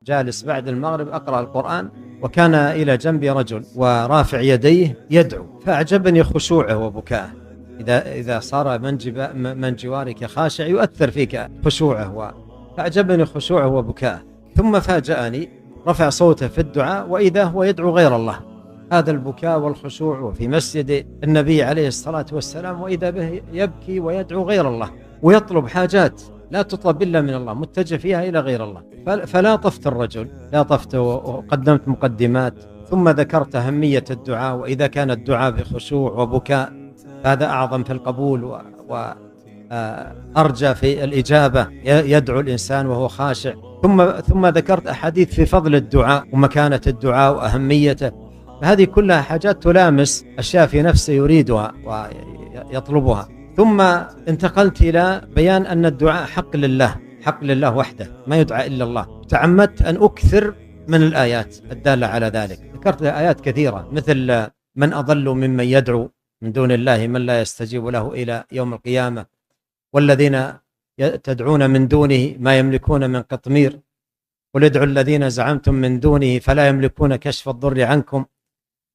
جالس بعد المغرب أقرأ القرآن، وكان إلى جنبي رجل ورافع يديه يدعو، فأعجبني خشوعه وبكاءه. إذا صار من جوارك خاشع يؤثر فيك خشوعه، فأعجبني خشوعه وبكاءه. ثم فاجأني، رفع صوته في الدعاء وإذا هو يدعو غير الله. هذا البكاء والخشوع وفي مسجد النبي عليه الصلاة والسلام، وإذا به يبكي ويدعو غير الله ويطلب حاجات لا تطلب إلا من الله، متجه فيها إلى غير الله. فلا طفت الرجل، لا طفت وقدمت مقدمات، ثم ذكرت أهمية الدعاء، وإذا كان الدعاء بخشوع وبكاء هذا أعظم في القبول وأرجى في الإجابة، يدعو الإنسان وهو خاشع. ثم ذكرت أحاديث في فضل الدعاء ومكانة الدعاء وأهميته. هذه كلها حاجات تلامس أشياء في نفسه يريدها ويطلبها. ثم انتقلت إلى بيان أن الدعاء حق لله وحده، ما يدعى إلا الله. تعمدت أن أكثر من الآيات الدالة على ذلك. ذكرت آيات كثيرة مثل من أضل ممن يدعو من دون الله من لا يستجيب له إلى يوم القيامة، والذين تدعون من دونه ما يملكون من قطمير، قل ادعوا الذين زعمتم من دونه فلا يملكون كشف الضر عنكم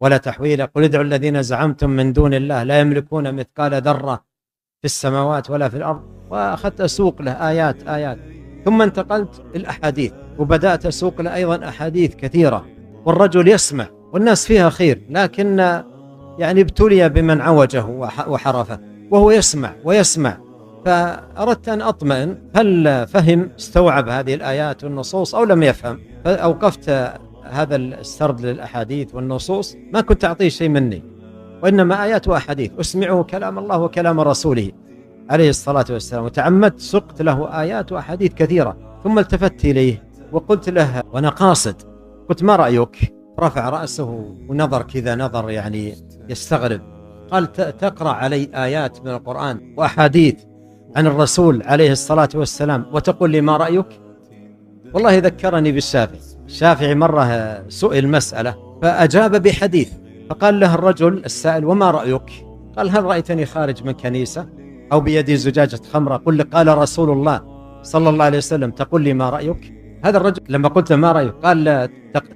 ولا تحويلا، قل ادعوا الذين زعمتم من دون الله لا يملكون مثقال ذرة في السماوات ولا في الأرض. وأخذت أسوق له آيات. ثم انتقلت الأحاديث وبدأت أسوق له أيضا أحاديث كثيرة. والرجل يسمع والناس فيها خير، لكن يعني ابتلي بمن عوجه وحرفه، وهو يسمع. فأردت أن أطمئن هل فهم استوعب هذه الآيات والنصوص أو لم يفهم. فأوقفت هذا السرد للأحاديث والنصوص، ما كنت أعطيه شيء مني، وإنما آيات وأحاديث أسمعه كلام الله وكلام رسوله عليه الصلاة والسلام. وتعمدت سقت له آيات وأحاديث كثيرة. ثم التفت إليه وقلت له وأنا قاصد، قلت ما رأيك؟ رفع رأسه ونظر كذا نظر يعني يستغرب. قال تقرأ علي آيات من القرآن وأحاديث عن الرسول عليه الصلاة والسلام وتقول لي ما رأيك؟ والله ذكرني الشافعي مرة سئل مسألة فأجاب بحديث، فقال له الرجل السائل وما رأيك؟ قال هل رأيتني خارج من كنيسة أو بيدي زجاجة خمرة قل لي قال رسول الله صلى الله عليه وسلم تقول لي ما رأيك؟ هذا الرجل لما قلت له ما رأيك قال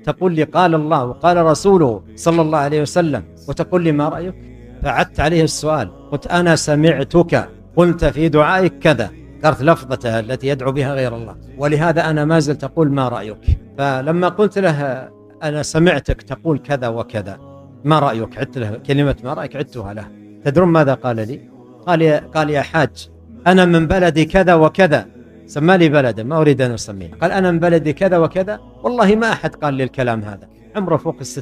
تقول لي قال الله وقال رسوله صلى الله عليه وسلم وتقول لي ما رأيك؟ فعدت عليه السؤال، قلت أنا سمعتك قلت في دعائك كذا، ذكرت لفظته التي يدعو بها غير الله، ولهذا أنا ما زلت أقول ما رأيك. فلما قلت له أنا سمعتك تقول كذا وكذا ما رأيك، عدت له كلمة ما رأيك عدتها له. تدرون ماذا قال لي؟ قال يا حاج أنا من بلدي كذا وكذا، سمى لي بلده ما أريد أن أسميه، قال أنا من بلدي كذا وكذا، والله ما أحد قال لي الكلام هذا، عمره فوق 60،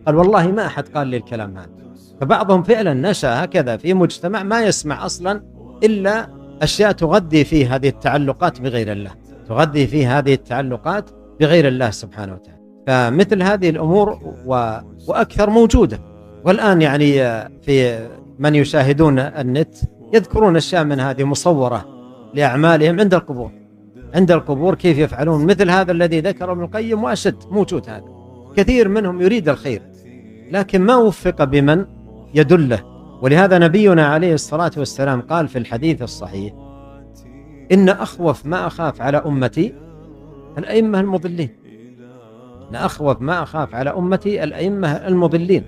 قال والله ما أحد قال لي الكلام هذا. فبعضهم فعلا نشأ هكذا في مجتمع ما يسمع أصلا إلا أشياء تغذي فيه هذه التعلقات بغير الله، تغذي فيه هذه التعلقات بغير الله سبحانه وتعالى. فمثل هذه الأمور وأكثر موجودة. والآن يعني في من يشاهدون النت يذكرون أشياء من هذه مصورة لأعمالهم عند القبور كيف يفعلون مثل هذا الذي ذكر ابن القيم وأشد. موجود هذا، كثير منهم يريد الخير لكن ما وفق بمن يدله. ولهذا نبينا عليه الصلاة والسلام قال في الحديث الصحيح إن أخوف ما أخاف على أمتي الأئمة المضلين، إن أخوف ما أخاف على أمتي الأئمة المضلين.